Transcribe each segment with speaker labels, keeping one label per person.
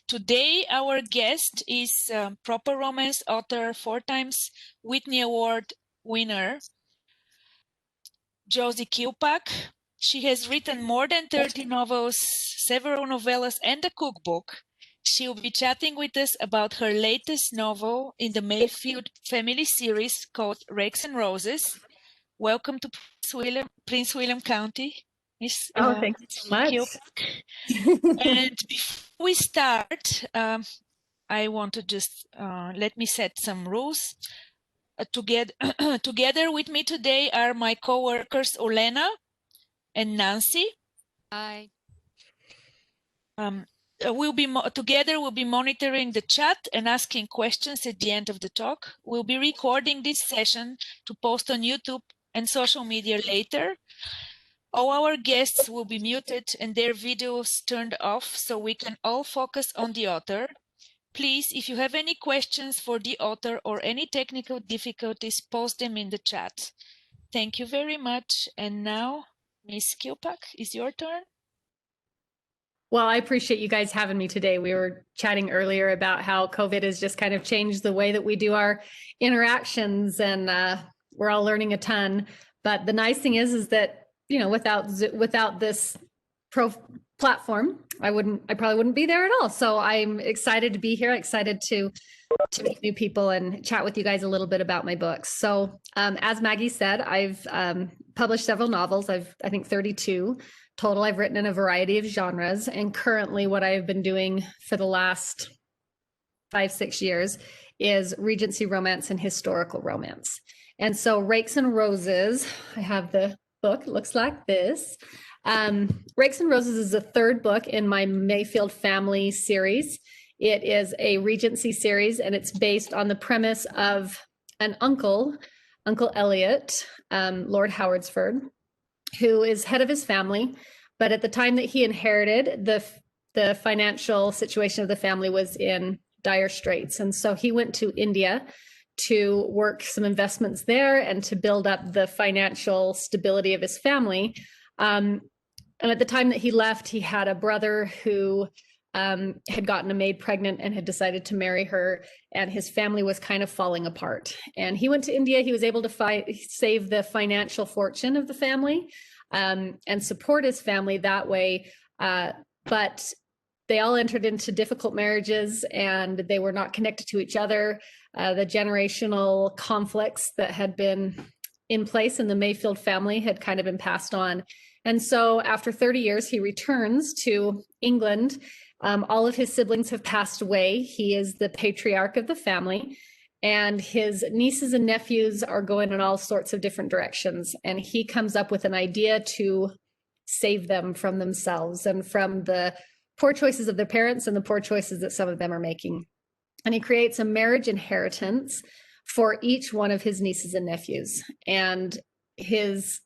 Speaker 1: Today, our guest is proper romance author, 4 times Whitney Award winner, Josi Kilpack. She has written more than 30 novels, several novellas, and a cookbook. She'll be chatting with us about her latest novel in the Mayfield family series called Rakes and Roses. Welcome to Prince William County, Miss
Speaker 2: thank you so much.
Speaker 1: Kilpack. And before we start, I want to just let me set some rules. Together with me today are my co-workers Olena and Nancy.
Speaker 3: Hi.
Speaker 1: We'll be monitoring the chat and asking questions at the end of the talk. We'll be recording this session to post on YouTube and social media later. All our guests will be muted and their videos turned off so we can all focus on the author. Please, if you have any questions for the author or any technical difficulties, post them in the chat. Thank you very much. And now, Ms. Kilpack, it's your turn.
Speaker 2: Well, I appreciate you guys having me today. We were chatting earlier about how COVID has just kind of changed the way that we do our interactions, and we're all learning a ton. But the nice thing is that, you know, without this platform, I probably wouldn't be there at all. So I'm excited to be here, excited to meet new people and chat with you guys a little bit about my books. So as Maggie said, I've published several novels. I think 32 total. I've written in a variety of genres, and currently what I've been doing for the last 5-6 years is Regency romance and historical romance. And so Rakes and Roses, I have the book, it looks like this. Rakes and Roses is the 3rd book in my Mayfield family series. It is a Regency series, and it's based on the premise of an Uncle Elliot, Lord Howardsford, who is head of his family. But at the time that he inherited, the financial situation of the family was in dire straits. And so he went to India to work some investments there and to build up the financial stability of his family. And at the time that he left, he had a brother who had gotten a maid pregnant and had decided to marry her, and his family was kind of falling apart. And he went to India. He was able to save the financial fortune of the family and support his family that way. But they all entered into difficult marriages, and they were not connected to each other. The generational conflicts that had been in place in the Mayfield family had kind of been passed on. And so after 30 years, he returns to England. All of his siblings have passed away. He is the patriarch of the family, and his nieces and nephews are going in all sorts of different directions. And he comes up with an idea to save them from themselves and from the poor choices of their parents and the poor choices that some of them are making. And he creates a marriage inheritance for each one of his nieces and nephews. And his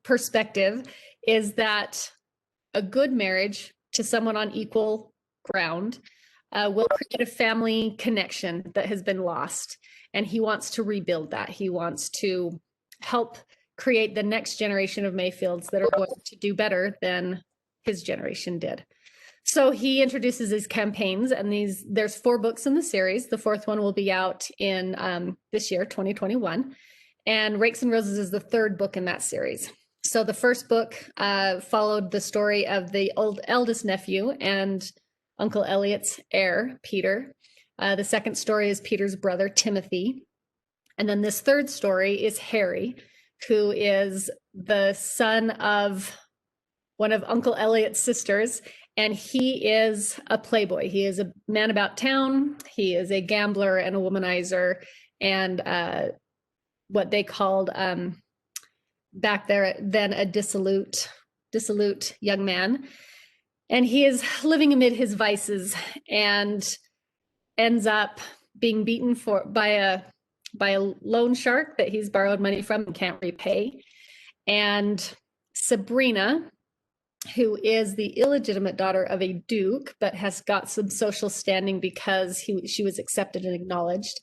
Speaker 2: perspective is that a good marriage to someone on equal ground will create a family connection that has been lost. And he wants to rebuild that. He wants to help create the next generation of Mayfields that are going to do better than his generation did. So he introduces his campaigns, and there's 4 books in the series. The 4th one will be out in this year, 2021. And Rakes and Roses is the 3rd book in that series. So the first book followed the story of the eldest nephew and Uncle Elliot's heir, Peter. The second story is Peter's brother, Timothy. And then this 3rd story is Harry, who is the son of one of Uncle Elliot's sisters. And he is a playboy. He is a man about town. He is a gambler and a womanizer, and what they called back there then a dissolute young man. And he is living amid his vices and ends up being beaten by a loan shark that he's borrowed money from and can't repay. And Sabrina, who is the illegitimate daughter of a duke, but has got some social standing because she was accepted and acknowledged,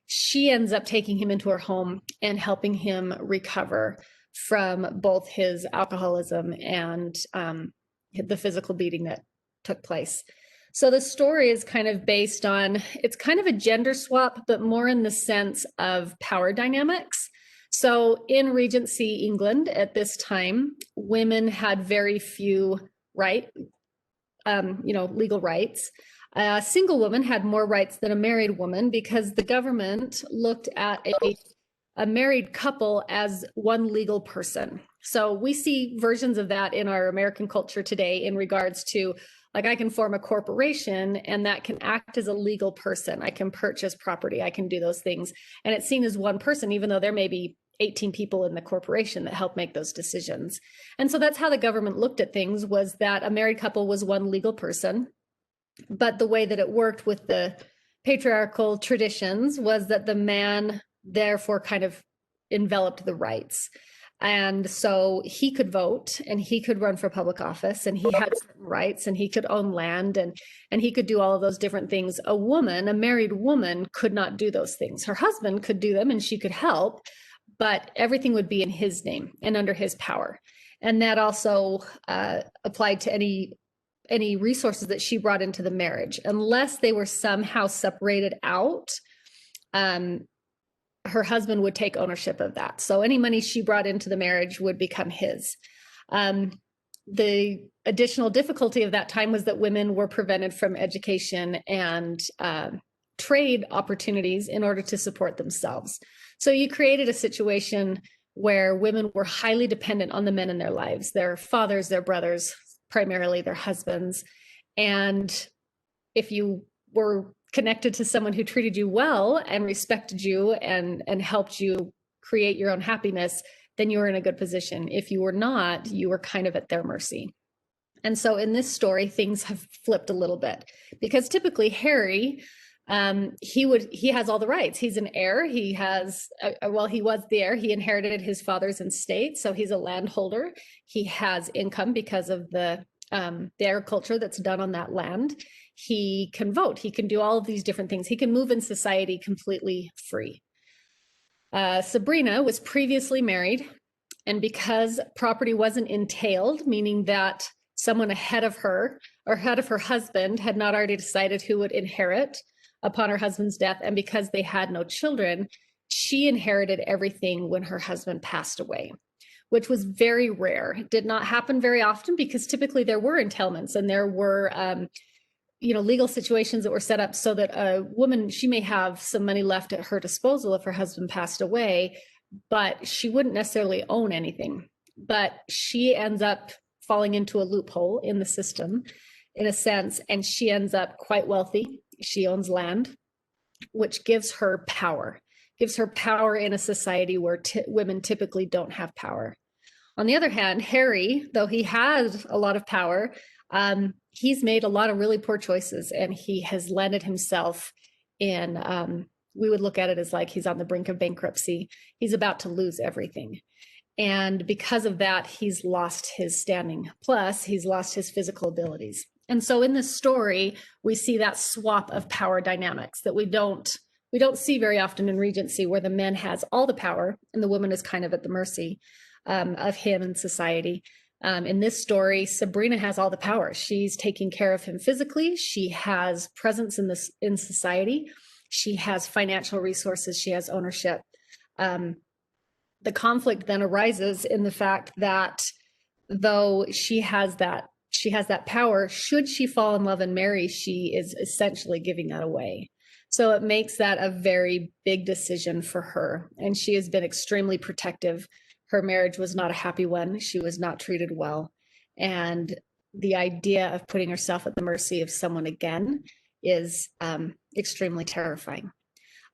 Speaker 2: she ends up taking him into her home and helping him recover from both his alcoholism and the physical beating that took place. So the story is kind of based on, it's kind of a gender swap, but more in the sense of power dynamics. So in Regency England at this time, women had very few legal rights. A single woman had more rights than a married woman because the government looked at a married couple as one legal person. So we see versions of that in our American culture today in regards to, like, I can form a corporation and that can act as a legal person. I can purchase property, I can do those things. And it's seen as one person, even though there may be 18 people in the corporation that help make those decisions. And so that's how the government looked at things, was that a married couple was one legal person. But the way that it worked with the patriarchal traditions was that the man therefore kind of enveloped the rights. And so he could vote and he could run for public office and he had certain rights and he could own land and he could do all of those different things. A woman, a married woman, could not do those things. Her husband could do them and she could help, but everything would be in his name and under his power. And that also applied to any resources that she brought into the marriage, unless they were somehow separated out. Her husband would take ownership of that. So any money she brought into the marriage would become his. The additional difficulty of that time was that women were prevented from education and trade opportunities in order to support themselves. So you created a situation where women were highly dependent on the men in their lives, their fathers, their brothers, primarily their husbands. And if you were connected to someone who treated you well and respected you and helped you create your own happiness, then you were in a good position. If you were not, you were kind of at their mercy. And so in this story, things have flipped a little bit, because typically Harry, he has all the rights. He's an heir. He has, he was the heir. He inherited his father's estate, so he's a landholder. He has income because of the agriculture that's done on that land. He can vote. He can do all of these different things. He can move in society completely free. Sabrina was previously married, and because property wasn't entailed, meaning that someone ahead of her or ahead of her husband had not already decided who would inherit upon her husband's death, and because they had no children, she inherited everything when her husband passed away, which was very rare. It did not happen very often, because typically there were entailments and there were legal situations that were set up so that a woman, she may have some money left at her disposal if her husband passed away, but she wouldn't necessarily own anything. But she ends up falling into a loophole in the system, in a sense, and she ends up quite wealthy. She owns land, which gives her power in a society where women typically don't have power. On the other hand, Harry, though he has a lot of power, he's made a lot of really poor choices, and he has landed himself in, we would look at it as like he's on the brink of bankruptcy. He's about to lose everything. And because of that, he's lost his standing. Plus, he's lost his physical abilities. And so in this story, we see that swap of power dynamics that we don't see very often in Regency, where the man has all the power and the woman is kind of at the mercy of him and society. In this story, Sabrina has all the power. She's taking care of him physically. She has presence in society. She has financial resources. She has ownership. The conflict then arises in the fact that though she has that power, should she fall in love and marry, she is essentially giving that away. So it makes that a very big decision for her. And she has been extremely protective. Her marriage was not a happy one. She was not treated well. And the idea of putting herself at the mercy of someone again is extremely terrifying.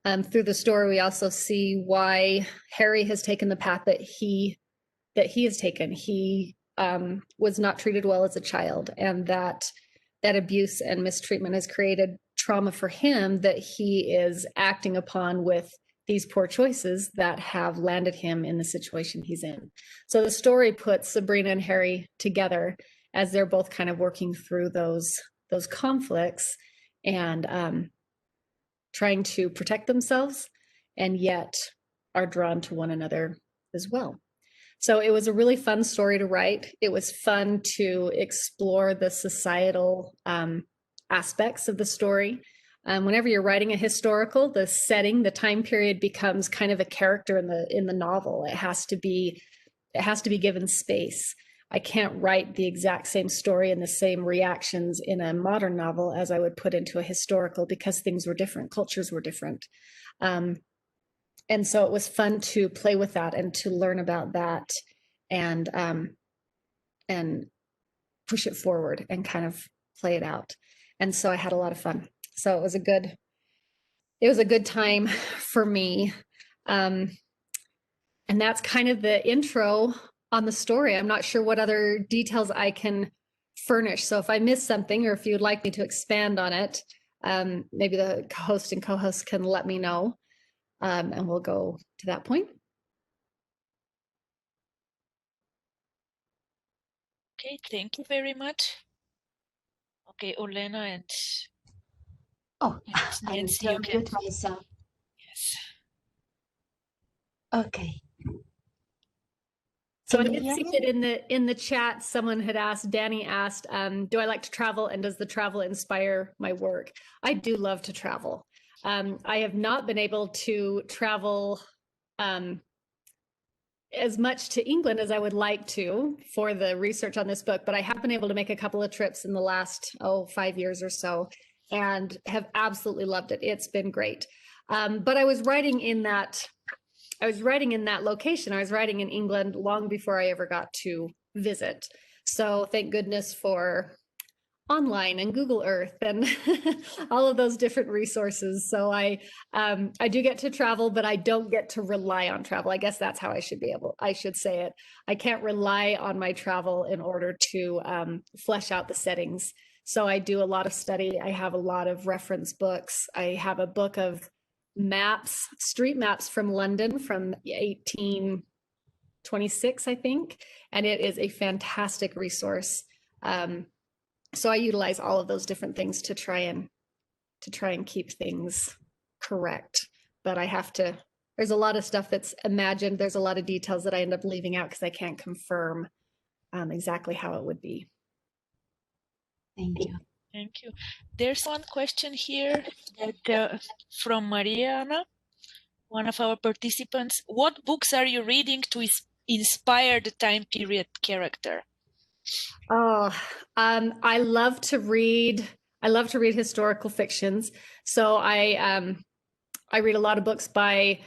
Speaker 2: Through the story, we also see why Harry has taken the path that he has taken. He was not treated well as a child, and that abuse and mistreatment has created trauma for him that he is acting upon with these poor choices that have landed him in the situation he's in. So the story puts Sabrina and Harry together as they're both kind of working through those conflicts and trying to protect themselves, and yet are drawn to one another as well. So it was a really fun story to write. It was fun to explore the societal aspects of the story. Whenever you're writing a historical, the setting, the time period becomes kind of a character in the novel. It has to be given space. I can't write the exact same story and the same reactions in a modern novel as I would put into a historical, because things were different, cultures were different. And so it was fun to play with that and to learn about that and push it forward and kind of play it out. And so I had a lot of fun. So it was a good time for me. And that's kind of the intro on the story. I'm not sure what other details I can furnish. So if I missed something, or if you'd like me to expand on it, maybe the host and co-host can let me know, and we'll go to that point.
Speaker 1: Okay, thank you very much. Okay, Olena and
Speaker 3: Nancy, I need to unmute myself.
Speaker 1: Yes.
Speaker 3: Okay.
Speaker 2: So I did see that in the chat, someone had asked, Danny asked, do I like to travel, and does the travel inspire my work? I do love to travel. I have not been able to travel as much to England as I would like to for the research on this book, but I have been able to make a couple of trips in the last 5 years or so, and have absolutely loved it. It's been great. But I was writing in that location. I was writing in England long before I ever got to visit. So thank goodness for online and Google Earth and all of those different resources. So I do get to travel, but I don't get to rely on travel. I guess that's how I should say it. I can't rely on my travel in order to flesh out the settings. So I do a lot of study. I have a lot of reference books. I have a book of maps, street maps from London from 1826, I think, and it is a fantastic resource. So I utilize all of those different things to try and keep things correct. But there's a lot of stuff that's imagined. There's a lot of details that I end up leaving out because I can't confirm exactly how it would be.
Speaker 3: Thank you.
Speaker 1: Thank you. There's one question here that, from Mariana, one of our participants. What books are you reading to inspire the time period character?
Speaker 2: Oh, I love to read historical fictions. So I read a lot of books by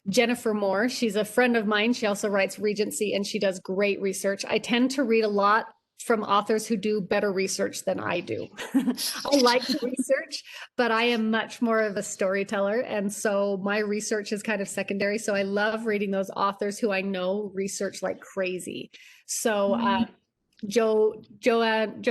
Speaker 2: Jennifer Moore. She's a friend of mine. She also writes Regency, and she does great research. I tend to read a lot from authors who do better research than I do. I like to research, but I am much more of a storyteller. And so my research is kind of secondary. So I love reading those authors who I know research like crazy. So Jo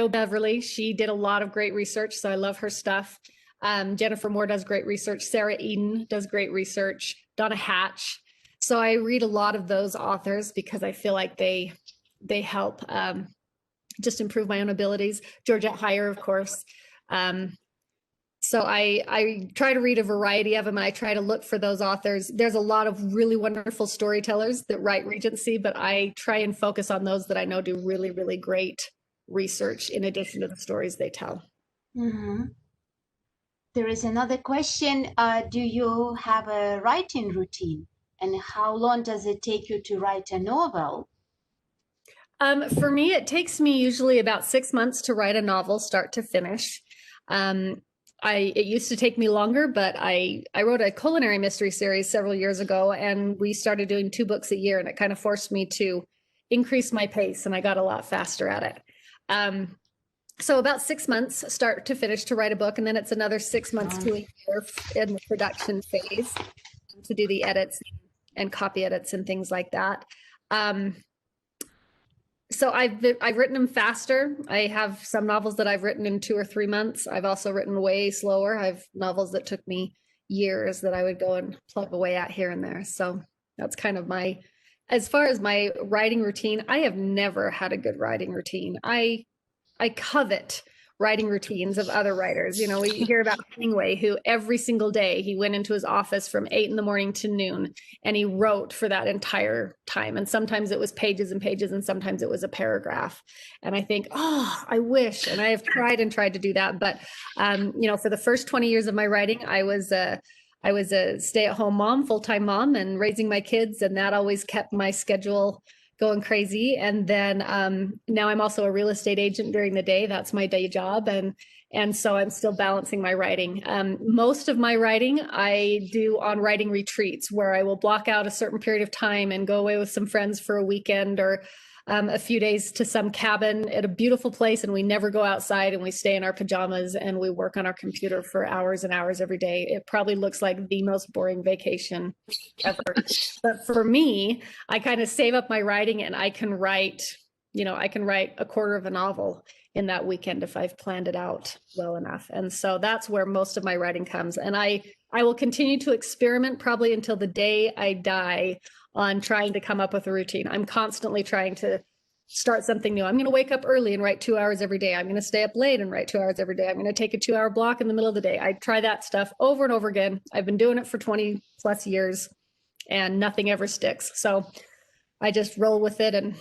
Speaker 2: Beverly, she did a lot of great research. So I love her stuff. Jennifer Moore does great research. Sarah Eden does great research. Donna Hatch. So I read a lot of those authors because I feel like they help just improve my own abilities. Georgette Heyer, of course. So I try to read a variety of them, and I try to look for those authors. There's a lot of really wonderful storytellers that write Regency, but I try and focus on those that I know do really, really great research in addition to the stories they tell.
Speaker 3: Mm-hmm. There is another question. Do you have a writing routine? And how long does it take you to write a novel?
Speaker 2: For me, it takes me usually about 6 months to write a novel, start to finish. It used to take me longer, but I wrote a culinary mystery series several years ago, and we started doing 2 books a year, and it kind of forced me to increase my pace, and I got a lot faster at it. So about 6 months start to finish to write a book, and then it's another 6 months to a year in the production phase to do the edits and copy edits and things like that. So I've written them faster. I have some novels that I've written in 2 or 3 months. I've also written way slower. I have novels that took me years that I would go and plug away at here and there. So that's kind of as far as my writing routine, I have never had a good writing routine. I covet writing routines of other writers. You know, we hear about Hemingway, who every single day he went into his office from 8 a.m. to noon, and he wrote for that entire time. And sometimes it was pages and pages, and sometimes it was a paragraph. And I think, oh, I wish, and I have tried to do that. But, you know, for the first 20 years of my writing, I was a stay-at-home mom, full-time mom, and raising my kids. And that always kept my schedule going crazy. And then now I'm also a real estate agent during the day. That's my day job. And so I'm still balancing my writing. Most of my writing I do on writing retreats, where I will block out a certain period of time and go away with some friends for a weekend, or a few days to some cabin at a beautiful place, and we never go outside, and we stay in our pajamas and we work on our computer for hours and hours every day. It probably looks like the most boring vacation ever. But for me, I kind of save up my writing, and I can write, you know, I can write a quarter of a novel in that weekend if I've planned it out well enough. And so that's where most of my writing comes. And I will continue to experiment probably until the day I die on trying to come up with a routine. I'm constantly trying to start something new. I'm going to wake up early and write 2 hours every day. I'm going to stay up late and write 2 hours every day. I'm going to take a 2-hour block in the middle of the day. I try that stuff over and over again. I've been doing it for 20 plus years, and nothing ever sticks. So I just roll with it, and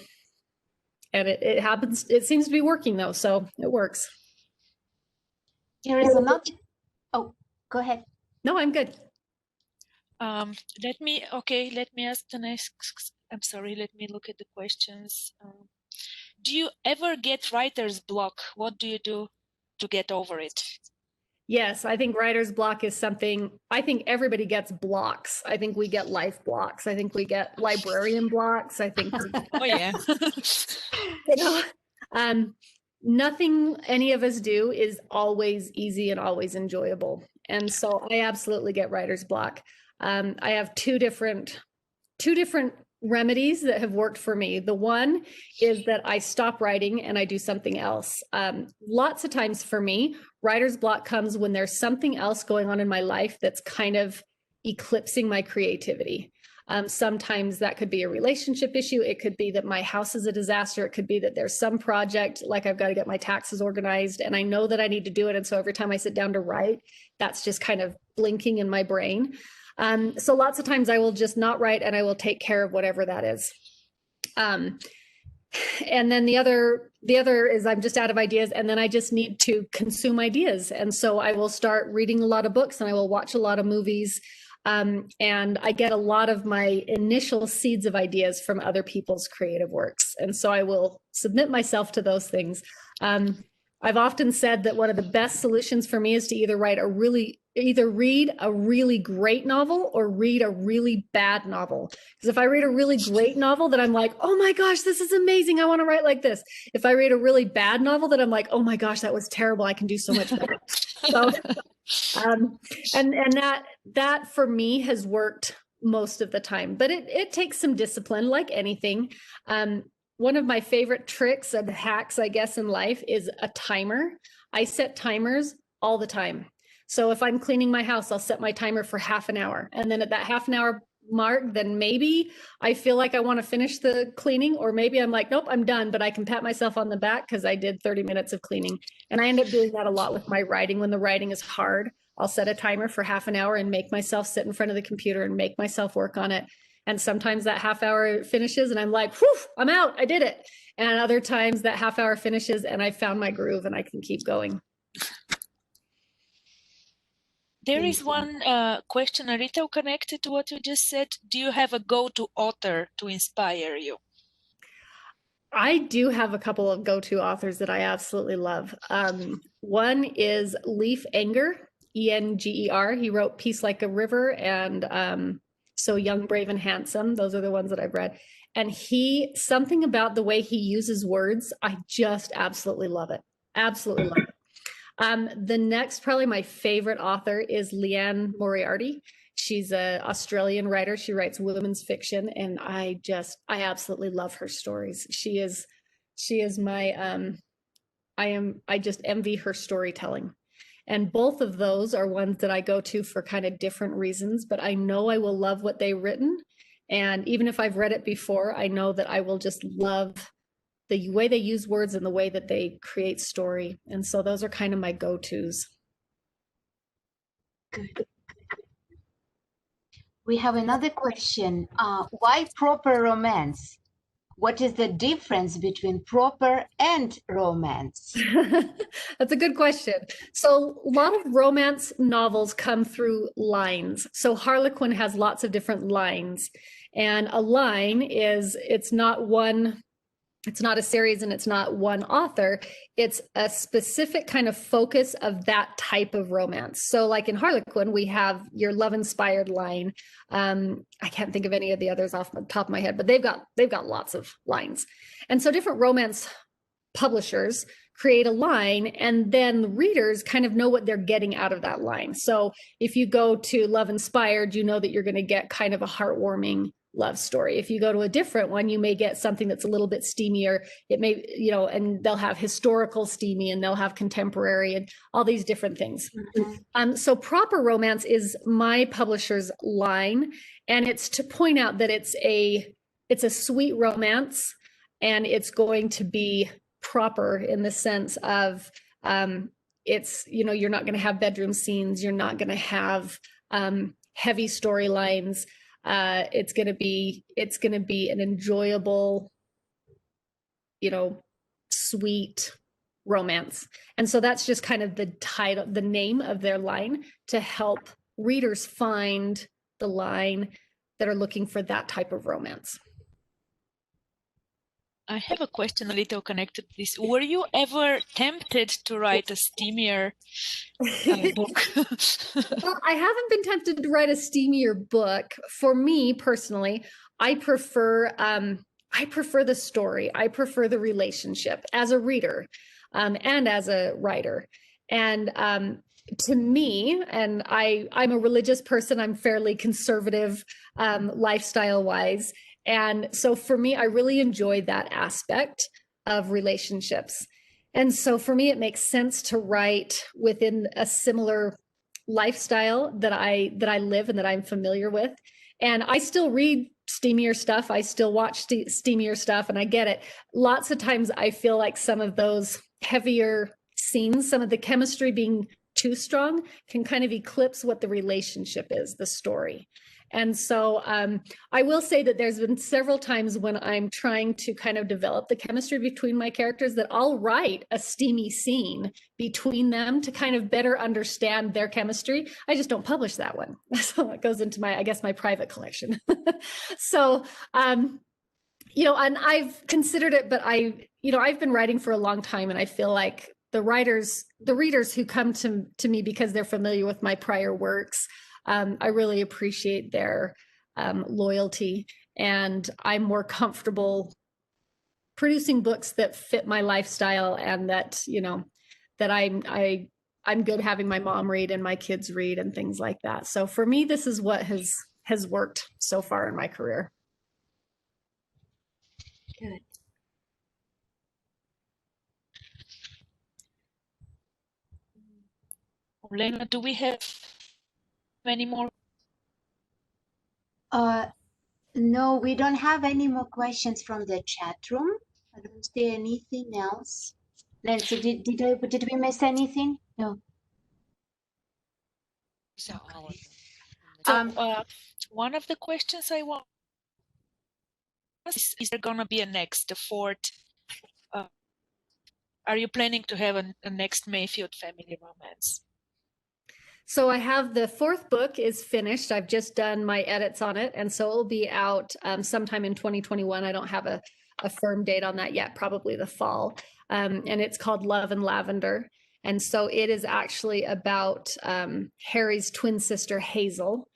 Speaker 2: it happens. It seems to be working though. So it works.
Speaker 3: Here is another. Oh, go ahead.
Speaker 2: No, I'm good.
Speaker 1: Let me ask the next. I'm sorry, let me look at the questions. Do you ever get writer's block? What do you do to get over it?
Speaker 2: Yes, I think writer's block is something, I think everybody gets blocks. I think we get life blocks. I think we get librarian blocks. I think,
Speaker 1: Oh yeah.
Speaker 2: you know, nothing any of us do is always easy and always enjoyable. And so I absolutely get writer's block. I have two different remedies that have worked for me. The one is that I stop writing and I do something else. Lots of times for me, writer's block comes when there's something else going on in my life that's kind of eclipsing my creativity. Sometimes that could be a relationship issue. It could be that my house is a disaster. It could be that there's some project, like I've got to get my taxes organized, and I know that I need to do it. And so every time I sit down to write, that's just kind of blinking in my brain. So lots of times I will just not write, and I will take care of whatever that is. And then the other is I'm just out of ideas, and then I just need to consume ideas. And so I will start reading a lot of books, and I will watch a lot of movies. And I get a lot of my initial seeds of ideas from other people's creative works. And so I will submit myself to those things. I've often said that one of the best solutions for me is to either read a really great novel or read a really bad novel. Because if I read a really great novel, then I'm like, oh my gosh, this is amazing. I want to write like this. If I read a really bad novel, then I'm like, oh my gosh, that was terrible. I can do so much better. So, and that for me has worked most of the time, but it takes some discipline, like anything. One of my favorite tricks and hacks, I guess, in life is a timer. I set timers all the time. So if I'm cleaning my house, I'll set my timer for half an hour. And then at that half an hour mark, then maybe I feel like I want to finish the cleaning, or maybe I'm like, nope, I'm done, but I can pat myself on the back because I did 30 minutes of cleaning. And I end up doing that a lot with my writing. When the writing is hard, I'll set a timer for half an hour and make myself sit in front of the computer and make myself work on it. And sometimes that half hour finishes and I'm like, whew, I'm out, I did it. And other times that half hour finishes and I found my groove and I can keep going.
Speaker 1: There is one question, Arita, connected to what you just said. Do you have a go-to author to inspire you?
Speaker 2: I do have a couple of go-to authors that I absolutely love. One is Leif Enger, E-N-G-E-R. He wrote Peace Like a River and So Young, Brave, and Handsome. Those are the ones that I've read. And something about the way he uses words, I just absolutely love it. Absolutely love it. The next, probably my favorite author is Leanne Moriarty. She's an Australian writer. She writes women's fiction, and I absolutely love her stories. She is my, I just envy her storytelling. And both of those are ones that I go to for kind of different reasons, but I know I will love what they've written. And even if I've read it before, I know that I will just love the way they use words and the way that they create story. And so those are kind of my go-tos.
Speaker 3: Good. We have another question. Why proper romance? What is the difference between proper and romance?
Speaker 2: That's a good question. So a lot of romance novels come through lines. So Harlequin has lots of different lines. And a line is, it's not a series and it's not one author. It's a specific kind of focus of that type of romance. So like in Harlequin, we have your love-inspired line. I can't think of any of the others off the top of my head, but they've got lots of lines. And so different romance publishers create a line, and then the readers kind of know what they're getting out of that line. So if you go to love-inspired, you know that you're going to get kind of a heartwarming love story. If you go to a different one, you may get something that's a little bit steamier. It may, and they'll have historical steamy, and they'll have contemporary, and all these different things. Mm-hmm. So proper romance is my publisher's line, and it's to point out that it's a sweet romance, and it's going to be proper in the sense of it's, you're not going to have bedroom scenes, you're not going to have heavy storylines. It's going to be an enjoyable, sweet romance. And so that's just kind of the title, the name of their line, to help readers find the line that are looking for that type of romance.
Speaker 1: I have a question a little connected to this. Were you ever tempted to write a steamier book?
Speaker 2: Well, I haven't been tempted to write a steamier book. For me personally, I prefer the story. I prefer the relationship as a reader and as a writer. And to me, and I'm a religious person, I'm fairly conservative lifestyle-wise. And so for me, I really enjoy that aspect of relationships. And so for me, it makes sense to write within a similar lifestyle that I live and that I'm familiar with. And I still read steamier stuff. I still watch steamier stuff, and I get it. Lots of times I feel like some of those heavier scenes, some of the chemistry being too strong, can kind of eclipse what the relationship is, the story. And so I will say that there's been several times when I'm trying to kind of develop the chemistry between my characters that I'll write a steamy scene between them to kind of better understand their chemistry. I just don't publish that one. So it goes into my private collection. So, and I've considered it, but I've been writing for a long time, and I feel like the readers who come to me because they're familiar with my prior works, I really appreciate their loyalty, and I'm more comfortable producing books that fit my lifestyle, and that that I'm good having my mom read and my kids read and things like that. So for me, this is what has worked so far in my career.
Speaker 3: Good.
Speaker 1: Lena, do we have any more?
Speaker 3: No, we don't have any more questions from the chat room. I don't see anything else. Nancy, did we miss anything? No.
Speaker 1: So one of the questions I want is there gonna be a next, a fourth? Are you planning to have a next Mayfield family romance?
Speaker 2: So I have the fourth book is finished. I've just done my edits on it, and so it'll be out sometime in 2021. I don't have a firm date on that yet, probably the fall. And it's called Love and Lavender. And so it is actually about Harry's twin sister, Hazel,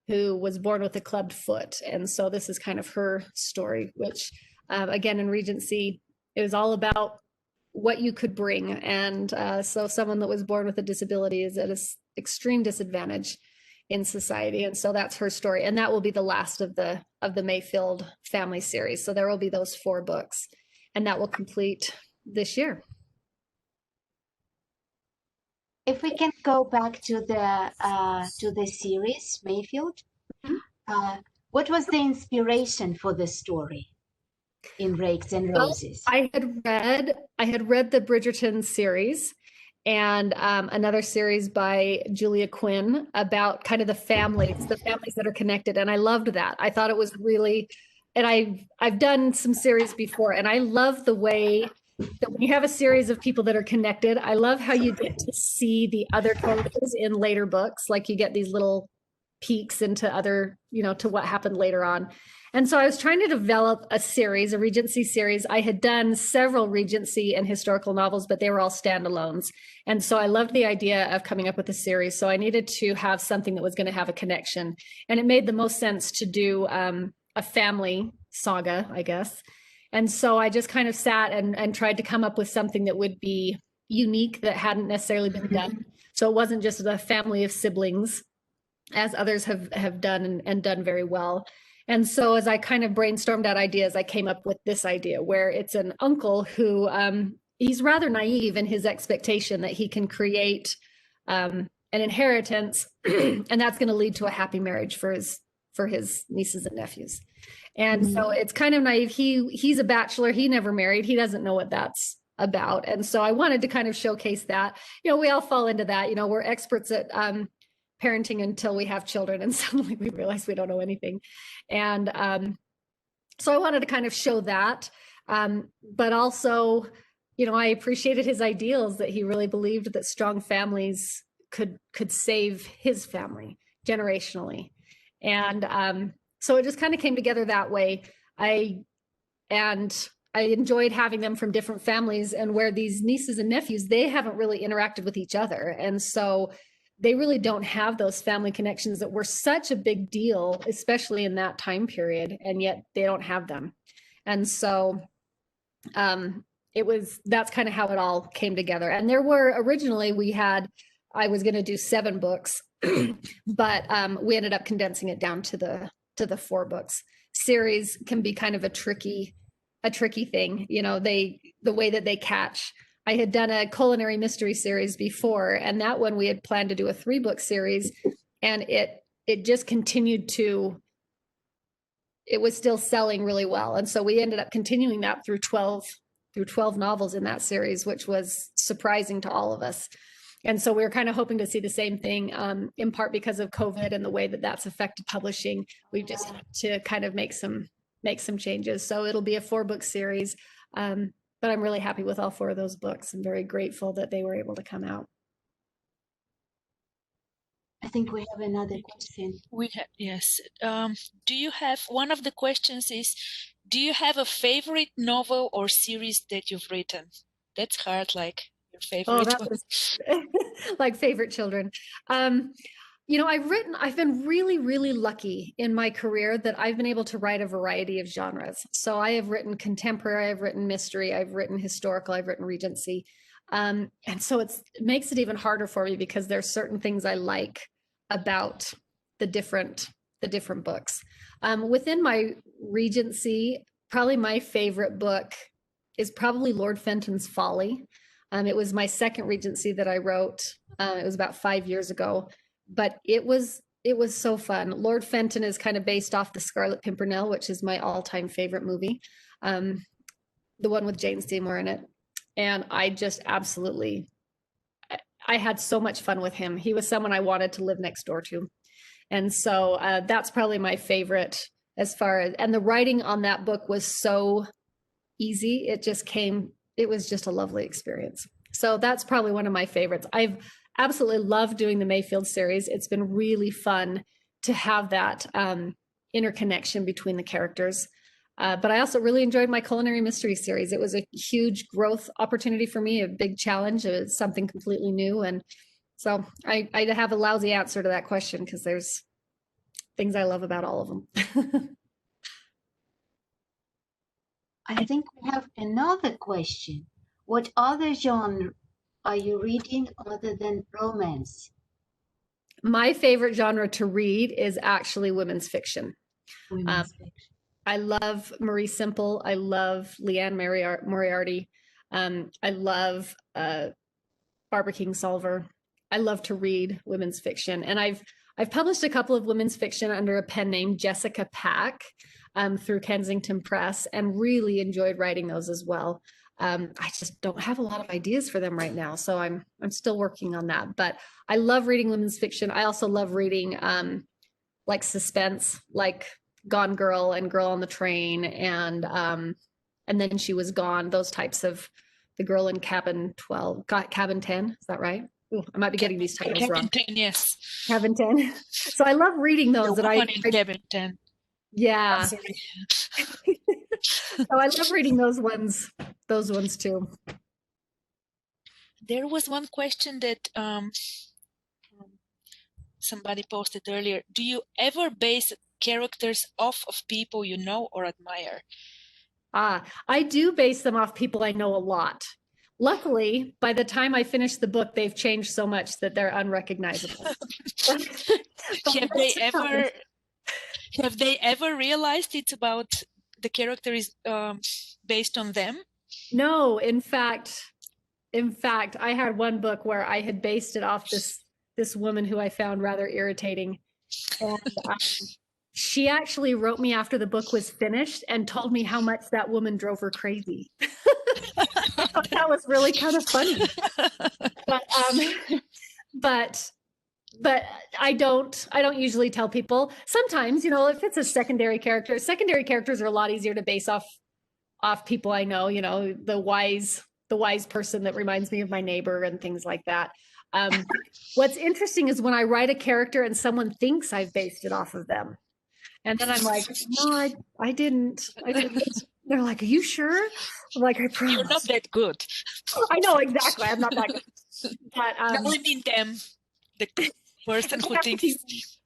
Speaker 2: who was born with a clubbed foot. And so this is kind of her story, which again, in Regency, it was all about what you could bring. And so someone that was born with a disability is at an extreme disadvantage in society. And so that's her story. And that will be the last of the Mayfield family series. So there will be those 4 books, and that will complete this year.
Speaker 3: If we can go back to the series Mayfield, what was the inspiration for the story? in Rakes and
Speaker 2: Well,
Speaker 3: Roses?
Speaker 2: I had read the Bridgerton series and another series by Julia Quinn about kind of the families that are connected, and I loved that. I thought it was really, and I've done some series before, and I love the way that when you have a series of people that are connected, I love how you get to see the other characters in later books, like you get these little peeks into other, to what happened later on. And so I was trying to develop a series, a Regency series. I had done several Regency and historical novels, but they were all standalones. And so I loved the idea of coming up with a series. So I needed to have something that was going to have a connection. And it made the most sense to do a family saga, I guess. And so I just kind of sat and tried to come up with something that would be unique, that hadn't necessarily been done. So it wasn't just a family of siblings, as others have done and done very well. And so as I kind of brainstormed out ideas, I came up with this idea where it's an uncle who he's rather naive in his expectation that he can create an inheritance and that's going to lead to a happy marriage for his nieces and nephews. And so it's kind of naive. He's a bachelor. He never married. He doesn't know what that's about. And so I wanted to kind of showcase that. We all fall into that. We're experts at parenting until we have children, and suddenly we realize we don't know anything. And so I wanted to kind of show that, but also, I appreciated his ideals, that he really believed that strong families could save his family generationally. And so it just kind of came together that way. I enjoyed having them from different families, and where these nieces and nephews, they haven't really interacted with each other. And so they really don't have those family connections that were such a big deal, especially in that time period, and yet they don't have them. And so that's kind of how it all came together. And there were originally, I was going to do 7 books, but we ended up condensing it down to the 4 books. Series can be kind of a tricky thing, the way that they catch. I had done a culinary mystery series before, and that one we had planned to do a 3-book series, and it just continued it was still selling really well. And so we ended up continuing that through 12 novels in that series, which was surprising to all of us. And so we were kind of hoping to see the same thing, in part because of COVID and the way that that's affected publishing. We just had to kind of make some changes. So it'll be a 4-book series. But I'm really happy with all 4 of those books and very grateful that they were able to come out.
Speaker 3: I think we have another question.
Speaker 1: Yes. Do you have, one of the questions is, do you have a favorite novel or series that you've written? That's hard, like your favorite one.
Speaker 2: Like favorite children. I've been really, really lucky in my career that I've been able to write a variety of genres. So I have written contemporary, I've written mystery, I've written historical, I've written Regency. And so it makes it even harder for me because there's certain things I like about the different books. Within my Regency, probably my favorite book is probably Lord Fenton's Folly. It was my second Regency that I wrote. It was about 5 years ago. But it was so fun. Lord Fenton is kind of based off The Scarlet Pimpernel, which is my all-time favorite movie, the one with Jane Seymour in it. And I just I had so much fun with him. He was someone I wanted to live next door to. And so that's probably my favorite and the writing on that book was so easy. It was just a lovely experience. So that's probably one of my favorites. I've absolutely loved doing the Mayfield series. It's been really fun to have that interconnection between the characters. But I also really enjoyed my culinary mystery series. It was a huge growth opportunity for me, a big challenge. It was something completely new. And so I have a lousy answer to that question because there's things I love about all of them.
Speaker 3: I think we have another question. What other genre are you reading other than romance?
Speaker 2: My favorite genre to read is actually women's fiction. I love Marie Simple. I love Leanne Moriarty. I love Barbara Kingsolver. I love to read women's fiction, and I've I've published a couple of women's fiction under a pen name, Jessica Pack, through Kensington Press, and really enjoyed writing those as well. I just don't have a lot of ideas for them right now, so I'm still working on that. But I love reading women's fiction. I also love reading like suspense, like Gone Girl and Girl on the Train, and Then She Was Gone. Those types of The Girl in Cabin 12, Cabin 10. Is that right? Ooh, I might be getting these titles wrong.
Speaker 1: Cabin 10, yes.
Speaker 2: Cabin 10. So I love reading those.
Speaker 1: The woman in Cabin 10.
Speaker 2: Yeah.
Speaker 1: Sorry.
Speaker 2: So I love reading those ones too.
Speaker 1: There was one question that somebody posted earlier. Do you ever base characters off of people you know or admire?
Speaker 2: I do base them off people I know a lot. Luckily, by the time I finish the book, they've changed so much that they're unrecognizable.
Speaker 1: Have they ever realized it's about the character is based on them?
Speaker 2: No, in fact, I had one book where I had based it off this woman who I found rather irritating, and she actually wrote me after the book was finished and told me how much that woman drove her crazy. That was really kind of funny. But I don't usually tell people. Sometimes, if it's a secondary characters are a lot easier to base off people I know, the wise person that reminds me of my neighbor and things like that. What's interesting is when I write a character and someone thinks I've based it off of them. And then I'm like, no, I didn't. They're like, are you sure? I'm like, I promise.
Speaker 1: You're not that good.
Speaker 2: I know, exactly. I'm not that good. But,
Speaker 1: no, I mean them, the person who thinks.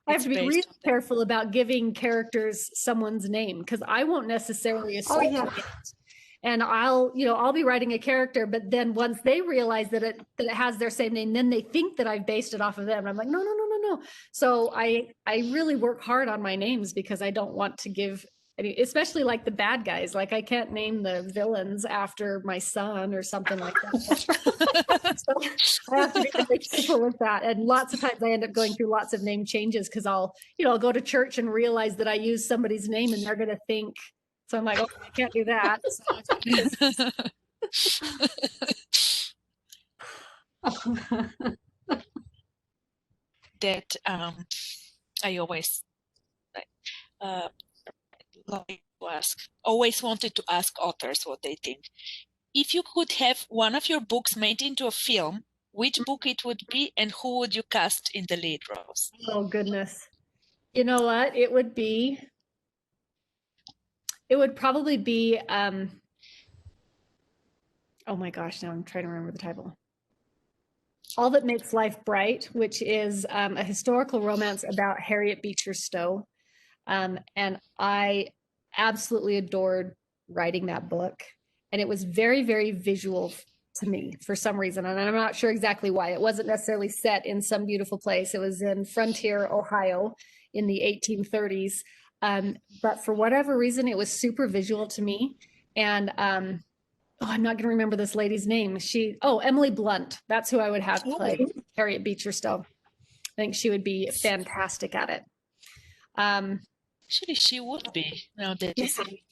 Speaker 2: I have to be really careful about giving characters someone's name, because I won't necessarily associate it. And I'll be writing a character, but then once they realize that it has their same name, then they think that I've based it off of them. And I'm like, no. So I really work hard on my names, because I don't want to give, especially like the bad guys. Like I can't name the villains after my son or something like that. So I have to be really careful with that. And lots of times I end up going through lots of name changes, because I'll go to church and realize that I used somebody's name and they're going to think. So I'm like, oh, I can't do that.
Speaker 1: That I always like to ask. Always wanted to ask authors what they think. If you could have one of your books made into a film, which book it would be, and who would you cast in the lead roles?
Speaker 2: Oh goodness, you know what? It would probably be. Oh my gosh! Now I'm trying to remember the title. All That Makes Life Bright, which is a historical romance about Harriet Beecher Stowe. And I absolutely adored writing that book. And it was very, very visual to me for some reason. And I'm not sure exactly why. It wasn't necessarily set in some beautiful place. It was in Frontier, Ohio in the 1830s. But for whatever reason, it was super visual to me. And I'm not going to remember this lady's name. Emily Blunt. That's who I would have play Harriet Beecher Stowe. I think she would be fantastic at it.
Speaker 1: Actually, she would be. Now that you say.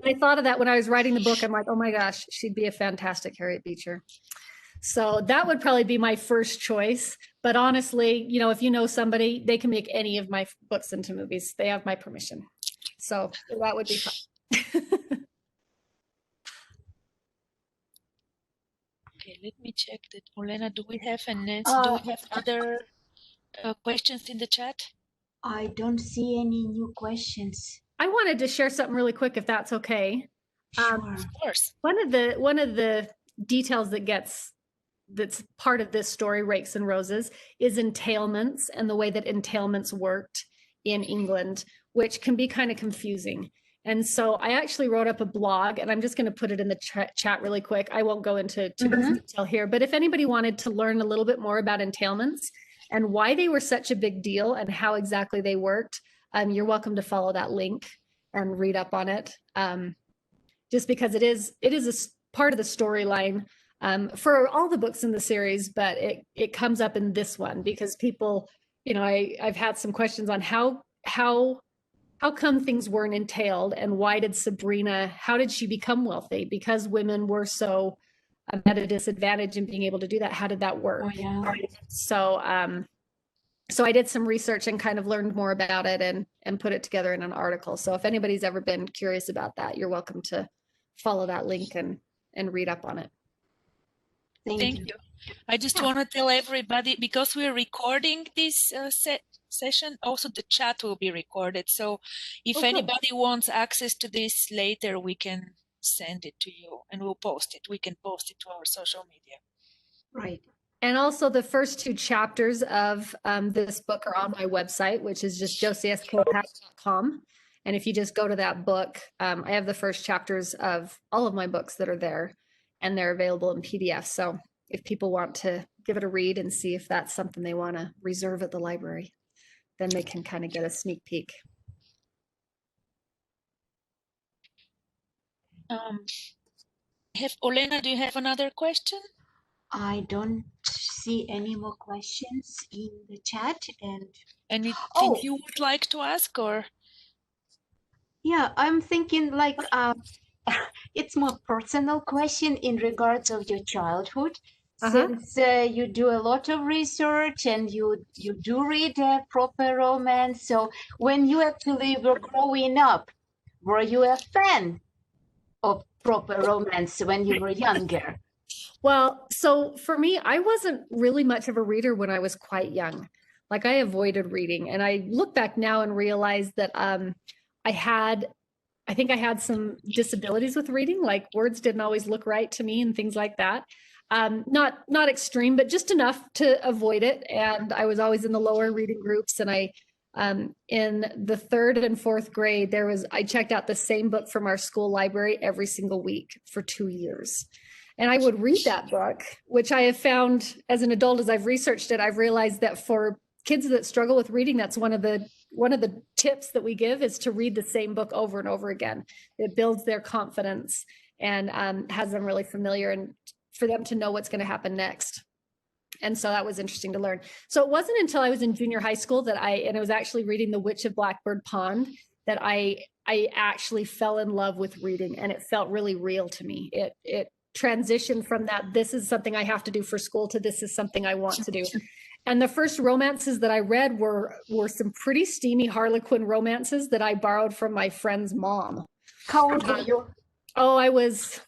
Speaker 2: I thought of that when I was writing the book. I'm like, oh my gosh, she'd be a fantastic Harriet Beecher. So that would probably be my first choice. But honestly, if you know somebody, they can make any of my books into movies. They have my permission. So that would be fun.
Speaker 1: Okay, let me check that. Olena, do we have other questions in the chat?
Speaker 3: I don't see any new questions.
Speaker 2: I wanted to share something really quick, if that's okay.
Speaker 3: Sure.
Speaker 1: Of course.
Speaker 2: One of the details that's part of this story, Rakes and Roses, is entailments and the way that entailments worked in England, which can be kind of confusing. And so I actually wrote up a blog, and I'm just going to put it in the chat really quick. I won't go into too much detail here, but if anybody wanted to learn a little bit more about entailments and why they were such a big deal and how exactly they worked, you're welcome to follow that link and read up on it. Just because it is a part of the storyline for all the books in the series, but it comes up in this one because people, I've had some questions on how come things weren't entailed, and why did Sabrina, how did she become wealthy? Because women were so at a disadvantage in being able to do that. How did that work?
Speaker 3: Oh, yeah.
Speaker 2: So, so I did some research and kind of learned more about it and put it together in an article. So if anybody's ever been curious about that, you're welcome to follow that link and read up on it.
Speaker 1: Thank you. I just want to tell everybody, because we're recording this session, also the chat will be recorded. So if anybody wants access to this later, we can send it to you and we'll post it. We can post it to our social media.
Speaker 3: Right.
Speaker 2: And also the first 2 chapters of this book are on my website, which is just josiskilpack.com. And if you just go to that book, I have the first chapters of all of my books that are there, and they're available in PDF. So if people want to give it a read and see if that's something they want to reserve at the library, then they can kind of get a sneak peek.
Speaker 1: Olena, do you have another question?
Speaker 3: I don't see any more questions in the chat. And
Speaker 1: anything you would like to ask, or?
Speaker 3: Yeah, I'm thinking like it's more personal question in regards of your childhood. Since you do a lot of research and you do read a proper romance, so when you actually were growing up, were you a fan of proper romance when you were younger?
Speaker 2: Well, so for me, I wasn't really much of a reader when I was quite young. Like, I avoided reading, and I look back now and realize that I think I had some disabilities with reading, like words didn't always look right to me and things like that. Not extreme, but just enough to avoid it. And I was always in the lower reading groups. And I, in the 3rd and 4th grade, I checked out the same book from our school library every single week for 2 years. And I would read that book, which I have found as an adult, as I've researched it, I've realized that for kids that struggle with reading, that's one of the tips that we give, is to read the same book over and over again. It builds their confidence and has them really familiar, and for them to know what's going to happen next. And so that was interesting to learn. So it wasn't until I was in junior high school that I was actually reading The Witch of Blackbird Pond that I actually fell in love with reading, and it felt really real to me. It transitioned from that, this is something I have to do for school, to this is something I want to do. And the first romances that I read were some pretty steamy Harlequin romances that I borrowed from my friend's mom.
Speaker 3: How old were you?
Speaker 2: Oh, I was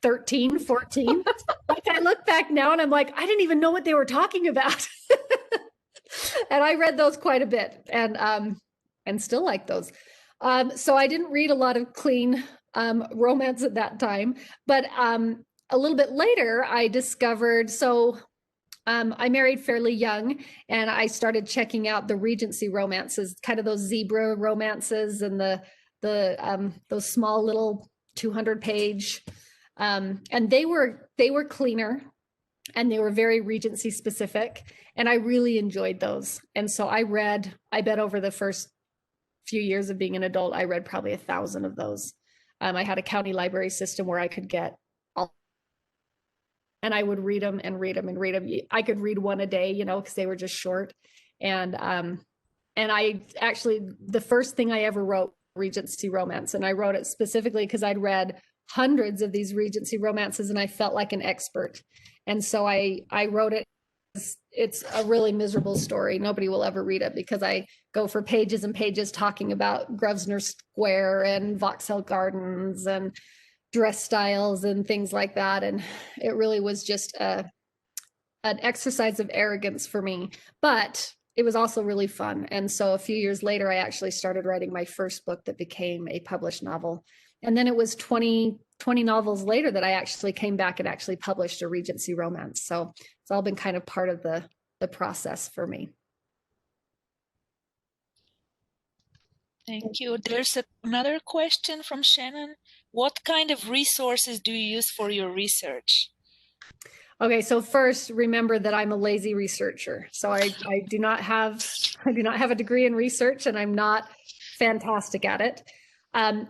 Speaker 2: 13, 14. Like, I look back now and I'm like, I didn't even know what they were talking about. And I read those quite a bit, and still like those. So I didn't read a lot of clean romance at that time, but a little bit later I discovered, I married fairly young, and I started checking out the Regency romances, kind of those zebra romances, and those small little 200-page, and they were cleaner, and they were very Regency specific, and I really enjoyed those. And so I bet over the first few years of being an adult, I read probably 1,000 of those. I had a county library system where I could get all, and I would read them and read them and read them. I could read one a day, because they were just short. And I actually, the first thing I ever wrote, Regency romance, and I wrote it specifically because I'd read hundreds of these Regency romances and I felt like an expert. And so I wrote it. It's a really miserable story. Nobody will ever read it because I go for pages and pages talking about Grosvenor Square and Vauxhall Gardens and dress styles and things like that. And it really was just an exercise of arrogance for me, but it was also really fun. And so a few years later, I actually started writing my first book that became a published novel. And then it was 20 novels later that I actually came back and actually published a Regency romance. So it's all been kind of part of the process for me.
Speaker 1: Thank you. There's another question from Shannon. What kind of resources do you use for your research?
Speaker 2: Okay, so first, remember that I'm a lazy researcher. So I do not have a degree in research, and I'm not fantastic at it.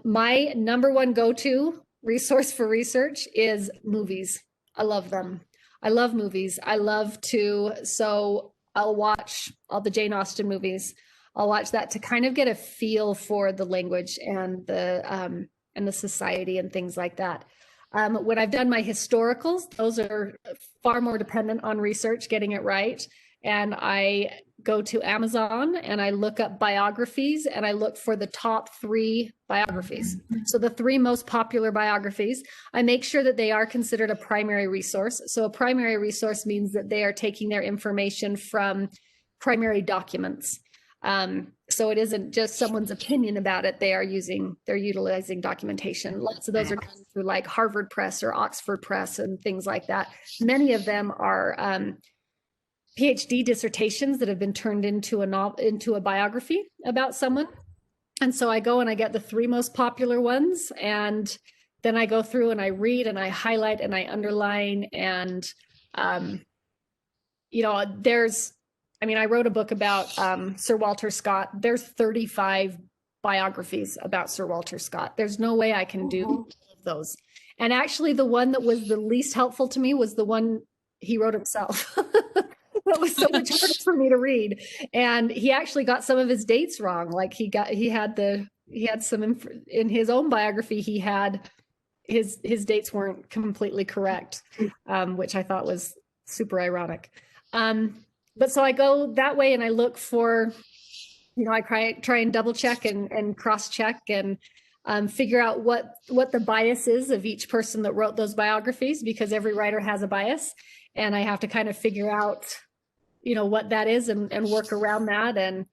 Speaker 2: My number one go-to resource for research is movies. I love them. I love movies. I love to, I'll watch all the Jane Austen movies. I'll watch that to kind of get a feel for the language and the society and things like that. When I've done my historicals, those are far more dependent on research, getting it right. And I go to Amazon and I look up biographies and I look for the top 3 biographies. So the 3 most popular biographies, I make sure that they are considered a primary resource. So a primary resource means that they are taking their information from primary documents. So it isn't just someone's opinion about it. They're utilizing documentation. Lots of those are done through like Harvard Press or Oxford Press and things like that. Many of them are PhD dissertations that have been turned into a biography about someone. And so I go and I get the 3 most popular ones, and then I go through and I read and I highlight and I underline. And I wrote a book about Sir Walter Scott. There's 35 biographies about Sir Walter Scott. There's no way I can do all of those. And actually the one that was the least helpful to me was the one he wrote himself. That was so much harder for me to read. And he actually got some of his dates wrong. Like he had some in his own biography, he had his dates weren't completely correct, which I thought was super ironic. But so I go that way and I look for, I try and double check and cross check and figure out what the bias is of each person that wrote those biographies, because every writer has a bias. And I have to kind of figure out, what that is and work around that. And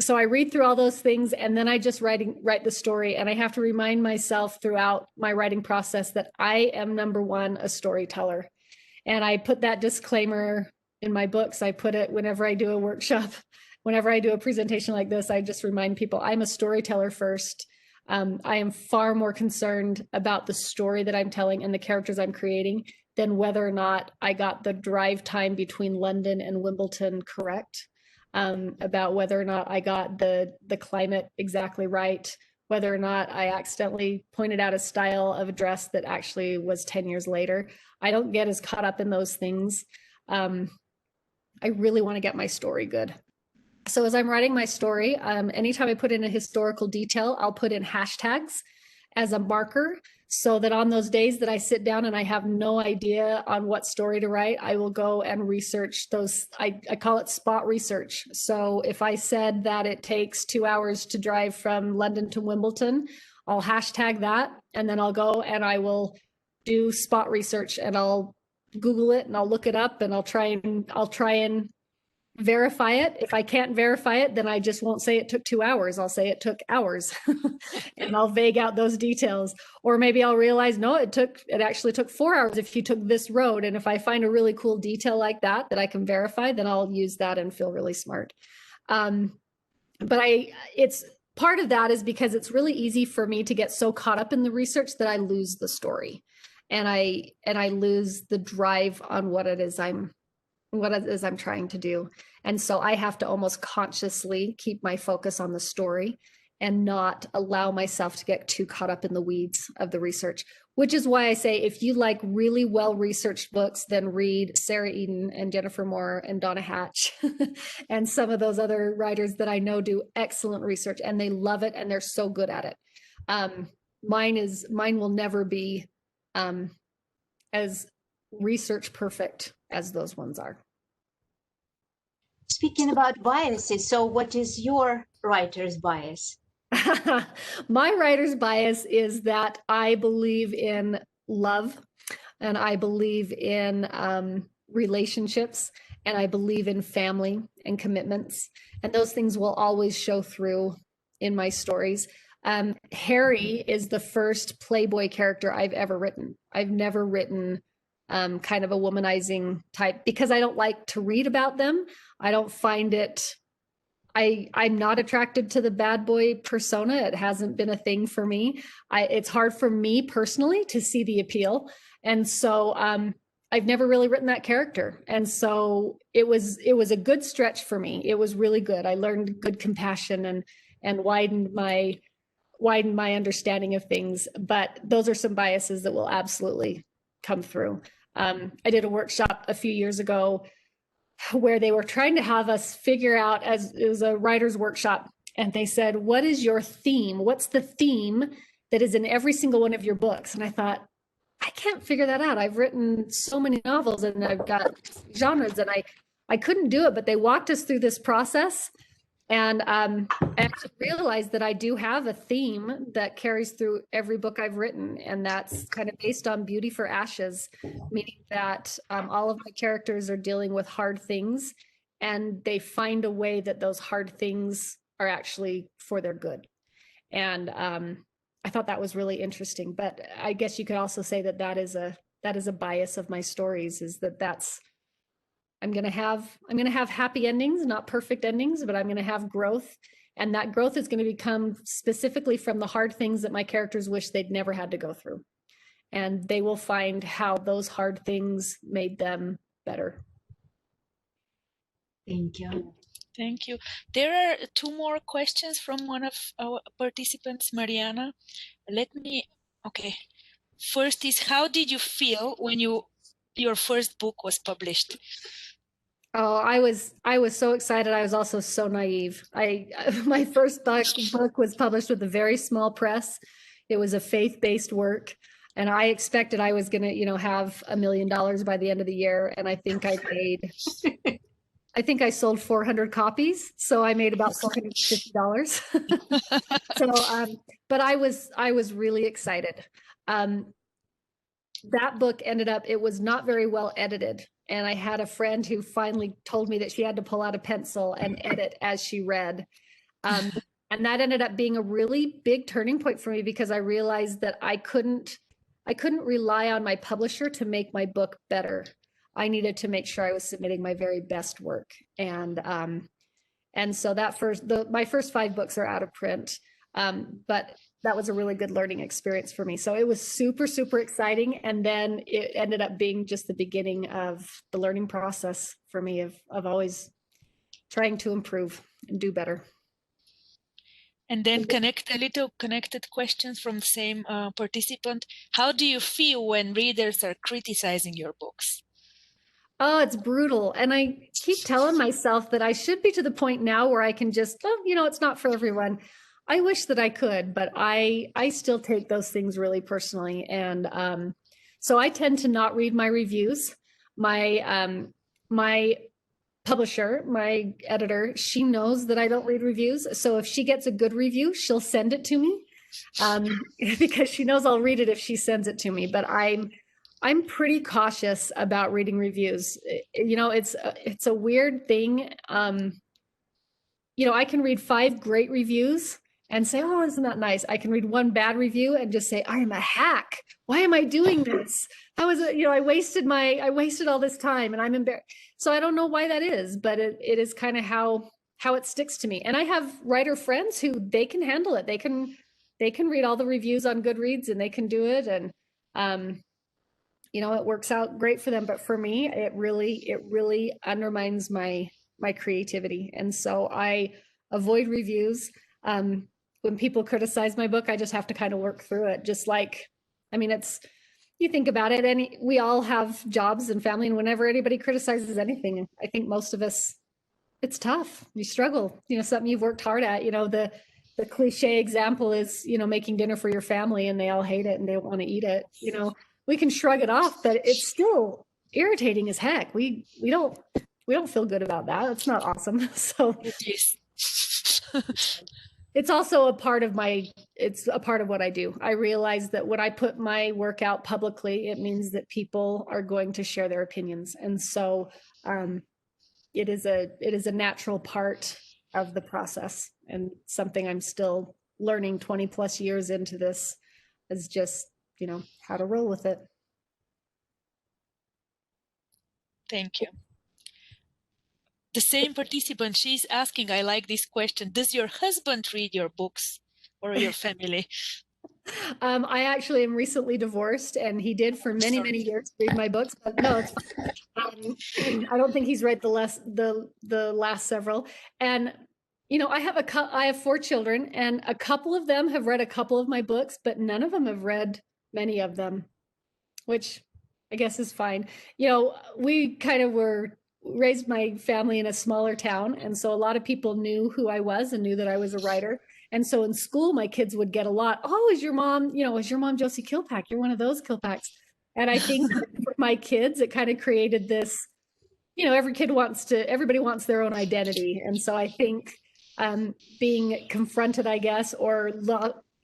Speaker 2: so I read through all those things, and then I just write the story. And I have to remind myself throughout my writing process that I am, number one, a storyteller. And I put that disclaimer in my books. I put it whenever I do a workshop, whenever I do a presentation like this, I just remind people I'm a storyteller first. I am far more concerned about the story that I'm telling and the characters I'm creating than whether or not I got the drive time between London and Wimbledon correct, about whether or not I got the climate exactly right, whether or not I accidentally pointed out a style of a dress that actually was 10 years later. I don't get as caught up in those things. I really want to get my story good. So as I'm writing my story, anytime I put in a historical detail, I'll put in hashtags as a marker, so that on those days that I sit down and I have no idea on what story to write, I will go and research those. I call it spot research. So if I said that it takes 2 hours to drive from London to Wimbledon, I'll hashtag that, and then I'll go and I will do spot research, and I'll Google it and I'll look it up, and I'll try and verify it. If I can't verify it, then I just won't say it took 2 hours. I'll say it took hours and I'll vague out those details. Or maybe I'll realize, no, it actually took 4 hours if you took this road. And if I find a really cool detail like that I can verify, then I'll use that and feel really smart. But it's part of that is because it's really easy for me to get so caught up in the research that I lose the story, and I lose the drive on what it is I'm trying to do. And so I have to almost consciously keep my focus on the story and not allow myself to get too caught up in the weeds of the research, which is why I say, if you like really well-researched books, then read Sarah Eden and Jennifer Moore and Donna Hatch and some of those other writers that I know do excellent research, and they love it and they're so good at it. Mine will never be as research perfect as those ones are.
Speaker 3: Speaking about biases, so what is your writer's bias?
Speaker 2: My writer's bias is that I believe in love, and I believe in relationships, and I believe in family and commitments, and those things will always show through in my stories. Harry is the first Playboy character I've ever written. I've never written kind of a womanizing type, because I don't like to read about them. I don't find it, I'm not attracted to the bad boy persona. It hasn't been a thing for me. It's hard for me personally to see the appeal. And so I've never really written that character. And so it was a good stretch for me. It was really good. I learned good compassion and widened my understanding of things. But those are some biases that will absolutely come through. I did a workshop a few years ago where they were trying to have us figure out, as it was a writer's workshop, and they said, what is your theme? What's the theme that is in every single one of your books? And I thought, I can't figure that out. I've written so many novels and I've got genres, and I couldn't do it, but they walked us through this process. And I actually realized that I do have a theme that carries through every book I've written, and that's kind of based on beauty for ashes, meaning that all of my characters are dealing with hard things, and they find a way that those hard things are actually for their good. And I thought that was really interesting. But I guess you could also say that that is a bias of my stories, is that's I'm going to have happy endings, not perfect endings, but I'm going to have growth. And that growth is going to become specifically from the hard things that my characters wish they'd never had to go through. And they will find how those hard things made them better.
Speaker 3: Thank you.
Speaker 1: Thank you. There are 2 more questions from one of our participants, Mariana. Okay. First is, how did you feel when your first book was published?
Speaker 2: Oh, I was so excited. I was also so naive. My first book was published with a very small press. It was a faith-based work, and I expected I was going to, have $1 million by the end of the year. And I think I sold 400 copies, so I made about $450. So, but I was really excited. That book ended up, it was not very well edited. And I had a friend who finally told me that she had to pull out a pencil and edit as she read. And that ended up being a really big turning point for me, because I realized that I couldn't rely on my publisher to make my book better. I needed to make sure I was submitting my very best work. And so my first 5 books are out of print. But that was a really good learning experience for me. So it was super, super exciting. And then it ended up being just the beginning of the learning process for me of always trying to improve and do better.
Speaker 1: And then connected questions from the same participant. How do you feel when readers are criticizing your books?
Speaker 2: Oh, it's brutal. And I keep telling myself that I should be to the point now where I can just, it's not for everyone. I wish that I could, but I still take those things really personally. And so I tend to not read my reviews. My publisher, my editor, she knows that I don't read reviews. So if she gets a good review, she'll send it to me, because she knows I'll read it if she sends it to me. But I'm pretty cautious about reading reviews. It's a weird thing. I can read 5 great reviews and say, oh, isn't that nice? I can read 1 bad review and just say, I am a hack. Why am I doing this? How is it? I wasted all this time, and I'm embarrassed. So I don't know why that is, but it is kind of how it sticks to me. And I have writer friends who they can handle it. They can read all the reviews on Goodreads and they can do it. And, it works out great for them. But for me, it really undermines my creativity. And so I avoid reviews. When people criticize my book, I just have to kind of work through it. Just like, you think about it, we all have jobs and family, and whenever anybody criticizes anything, I think most of us, it's tough. You struggle, something you've worked hard at. The cliche example is, making dinner for your family and they all hate it and they don't want to eat it. We can shrug it off, but it's still irritating as heck. We don't feel good about that. It's not awesome. So it's also a part of what I do. I realize that when I put my work out publicly, it means that people are going to share their opinions. And so it is a natural part of the process, and something I'm still learning 20 plus years into this is just, how to roll with it.
Speaker 1: Thank you. The same participant, she's asking, I like this question, does your husband read your books or your family?
Speaker 2: I actually am recently divorced, and he did for many years read my books, but no, I don't think he's read the last several. And I have 4 children, and a couple of them have read a couple of my books, but none of them have read many of them, which I guess is fine. We kind of raised my family in a smaller town. And so a lot of people knew who I was and knew that I was a writer. And so in school, my kids would get a lot, oh, is your mom Josi Kilpack? You're one of those Kilpacks. And I think for my kids, it kind of created this, everybody wants their own identity. And so I think being confronted, I guess, or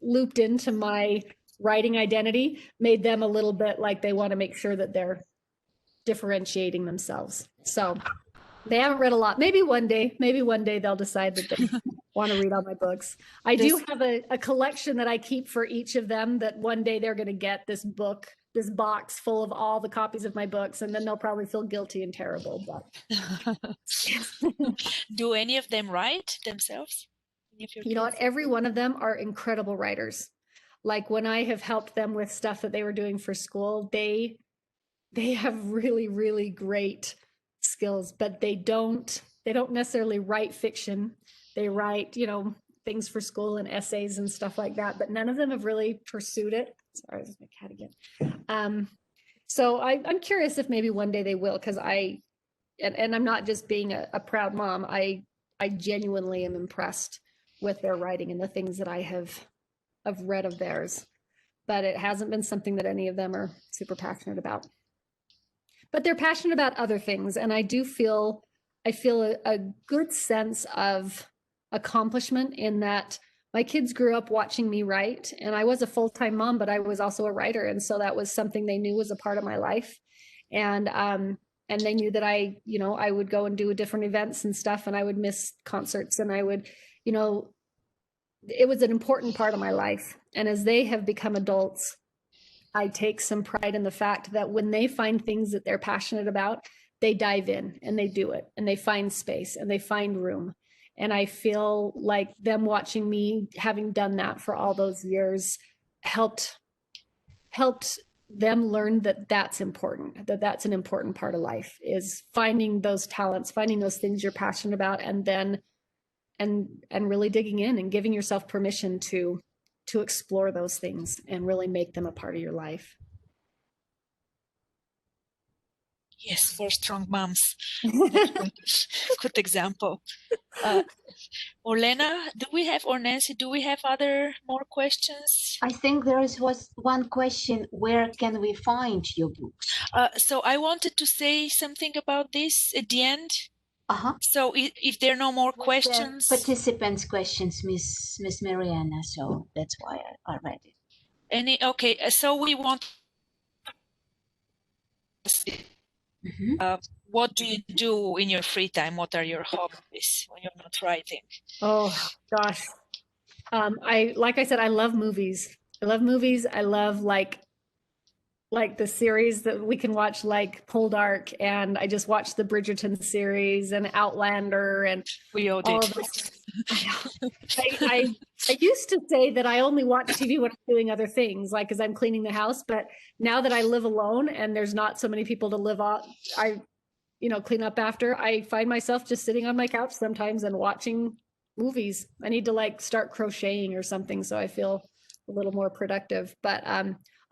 Speaker 2: looped into my writing identity made them a little bit like they want to make sure that they're differentiating themselves. So they haven't read a lot. Maybe one day they'll decide that they want to read all my books. I do have a collection that I keep for each of them, that one day they're going to get this box full of all the copies of my books, and then they'll probably feel guilty and terrible. But
Speaker 1: do any of them write themselves?
Speaker 2: You know what? Every one of them are incredible writers. Like when I have helped them with stuff that they were doing for school, they have really, really great skills, but they don't necessarily write fiction. They write, things for school and essays and stuff like that, but none of them have really pursued it. Sorry, this is my cat again. So I'm curious if maybe one day they will, because and I'm not just being a proud mom. I genuinely am impressed with their writing and the things that I've read of theirs, but it hasn't been something that any of them are super passionate about. But they're passionate about other things, and I feel a good sense of accomplishment in that my kids grew up watching me write, and I was a full-time mom, but I was also a writer, and so that was something they knew was a part of my life. And they knew that I would go and do different events and stuff, and I would miss concerts, and I would, it was an important part of my life. And as they have become adults, I take some pride in the fact that when they find things that they're passionate about, they dive in and they do it, and they find space and they find room. And I feel like them watching me, having done that for all those years, helped them learn that that's important, that that's an important part of life, is finding those talents, finding those things you're passionate about, and then and really digging in and giving yourself permission to explore those things and really make them a part of your life.
Speaker 1: Yes, for strong moms. Good example. Orlena, or Nancy, do we have more questions?
Speaker 3: I think was one question: where can we find your books?
Speaker 1: So I wanted to say something about this at the end. So if there are no more questions,
Speaker 3: participants' questions, Miss Mariana. So that's why I read it.
Speaker 1: Okay? So we want. What do you do in your free time? What are your hobbies when you're not writing?
Speaker 2: Oh gosh, like I said, I love movies. I love like the series that we can watch, like Poldark, and I just watched the Bridgerton series and Outlander, and
Speaker 1: we all did.
Speaker 2: I used to say that I only watch TV when I'm doing other things, like as I'm cleaning the house. But now that I live alone and there's not so many people to live off, clean up after, I find myself just sitting on my couch sometimes and watching movies. I need to start crocheting or something so I feel a little more productive. But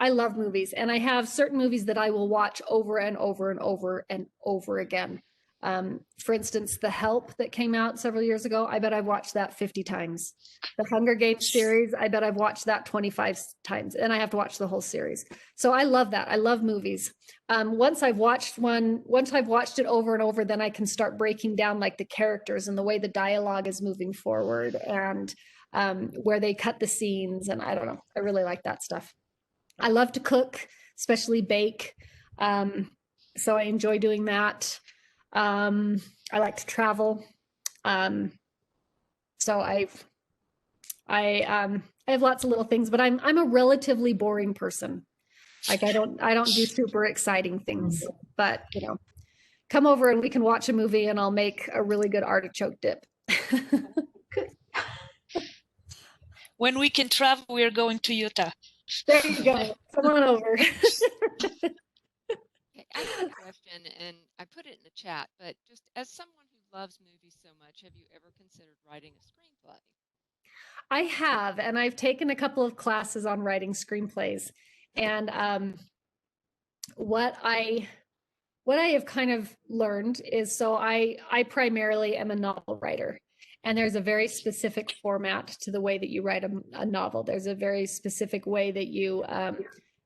Speaker 2: I love movies, and I have certain movies that I will watch over and over and over and over again. For instance, The Help that came out several years ago, I bet I've watched that 50 times. The Hunger Games series, I bet I've watched that 25 times, and I have to watch the whole series. So I love that. I love movies. Once I've watched it over and over, then I can start breaking down like the characters and the way the dialogue is moving forward, and where they cut the scenes. And I don't know, I really like that stuff. I love to cook, especially bake. So I enjoy doing that. I like to travel. So I have lots of little things, but I'm a relatively boring person. Like I don't do super exciting things, but come over and we can watch a movie and I'll make a really good artichoke dip.
Speaker 1: When we can travel, we are going to Utah.
Speaker 2: There you go. Come on over.
Speaker 4: I have a question, and I put it in the chat, but just as someone who loves movies so much, have you ever considered writing a screenplay?
Speaker 2: I have, and I've taken a couple of classes on writing screenplays. And what I what I have kind of learned is, so I primarily am a novel writer, and there's a very specific format to the way that you write a novel. There's a very specific way that you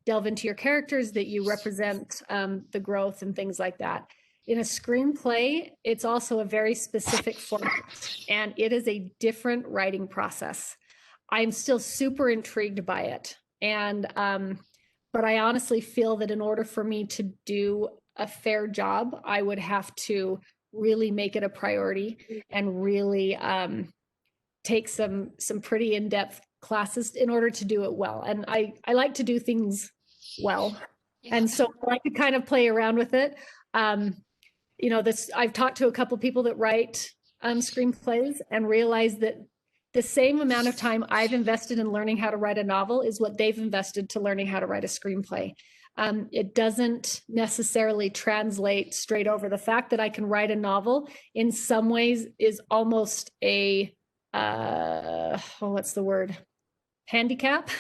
Speaker 2: delve into your characters, that you represent the growth and things like that. In a screenplay, it's also a very specific format, and it is a different writing process. I'm still super intrigued by it. And, but I honestly feel that in order for me to do a fair job, I would have to really make it a priority and really take some pretty in-depth classes in order to do it well. And I like to do things well. Yeah. And so I like to kind of play around with it. You know, I've talked to a couple people that write screenplays and realized that the same amount of time I've invested in learning how to write a novel is what they've invested to learning how to write a screenplay. It doesn't necessarily translate straight over. The fact that I can write a novel in some ways is almost a, what's the word? Handicap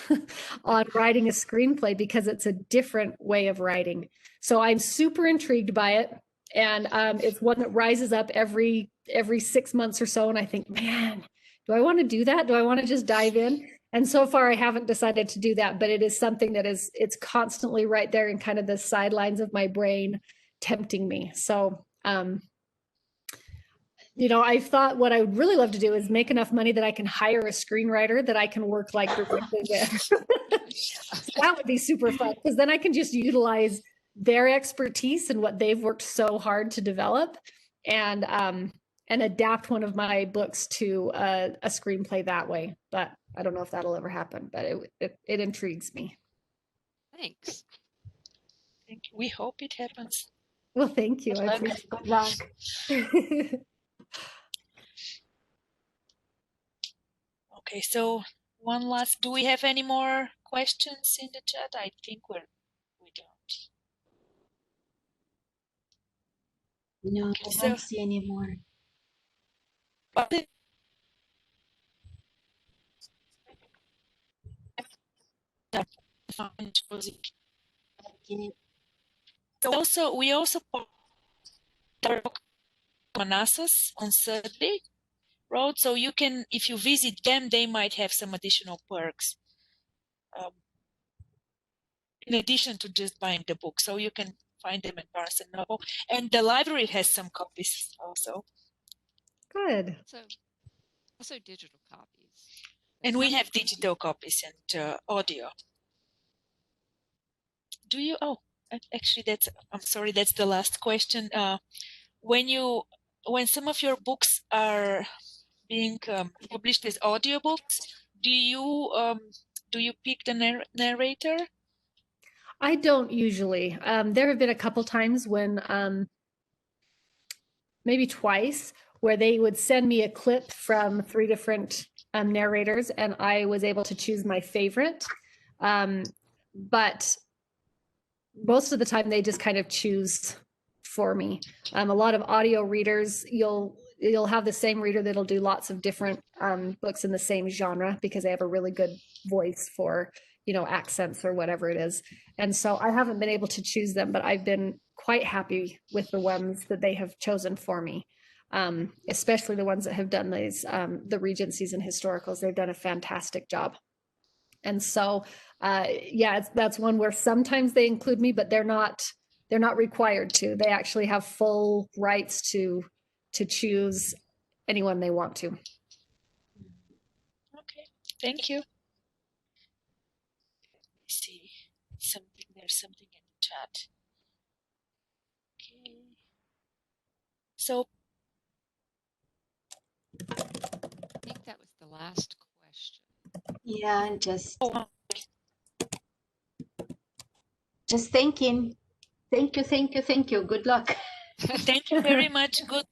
Speaker 2: on writing a screenplay, because it's a different way of writing. So I'm super intrigued by it. And it's one that rises up every 6 months or so. And I think, man, do I want to do that? Do I want to just dive in? And so far, I haven't decided to do that, but it is something that it's constantly right there in kind of the sidelines of my brain, tempting me. So, you know, I thought what I would really love to do is make enough money that I can hire a screenwriter that I can work like directly with. So that would be super fun, because then I can just utilize their expertise and what they've worked so hard to develop, and adapt one of my books to a screenplay that way. But I don't know if that'll ever happen, but it intrigues me.
Speaker 4: Thanks.
Speaker 1: We hope it happens.
Speaker 2: Well, thank you.
Speaker 3: Good luck.
Speaker 1: Okay, so one last, do we have any more questions in the chat? I think we don't.
Speaker 3: No,
Speaker 1: Okay,
Speaker 3: I don't see any more.
Speaker 1: But so we also Manassas on Thursday Road, so you can, if you visit them, they might have some additional perks in addition to just buying the book. So you can find them at Barnes & Noble, and the library has some copies also.
Speaker 2: Good.
Speaker 4: So also digital copies.
Speaker 1: And we have digital copies and audio. Do you? Oh, actually, I'm sorry, that's the last question. When some of your books are being published as audiobooks, do you pick the narrator?
Speaker 2: I don't usually. There have been a couple times when, maybe twice, where they would send me a clip from 3 different narrators, and I was able to choose my favorite. But most of the time, they just kind of choose for me. A lot of audio readers, you'll have the same reader that'll do lots of different books in the same genre, because they have a really good voice for, you know, accents or whatever it is. And so I haven't been able to choose them, but I've been quite happy with the ones that they have chosen for me, especially the ones that have done these, the Regencies and historicals. They've done a fantastic job. And so, yeah, that's one where sometimes they include me, but they're not required to. They actually have full rights to choose anyone they want to.
Speaker 1: Okay, thank you. Let's see, there's something in the chat. Okay. So
Speaker 4: I think that was the last question.
Speaker 3: Yeah, just thinking. Thank you. Good luck.
Speaker 1: thank you very much. Good.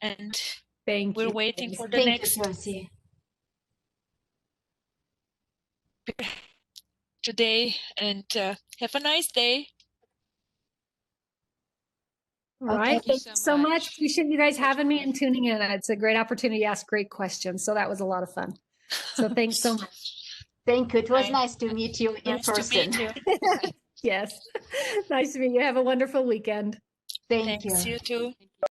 Speaker 1: And we're waiting for the next
Speaker 3: Josi.
Speaker 1: today, and have a nice day.
Speaker 2: All right. Thank you so much. Appreciate you guys having me and tuning in. It's a great opportunity to ask great questions. So that was a lot of fun. So thanks so much.
Speaker 3: Thank you. It was nice to meet you in person.
Speaker 1: To meet you.
Speaker 2: Yes. Nice to meet you. Have a wonderful weekend.
Speaker 3: Thank
Speaker 1: Thanks,
Speaker 3: you.
Speaker 1: you too.
Speaker 4: Thank you.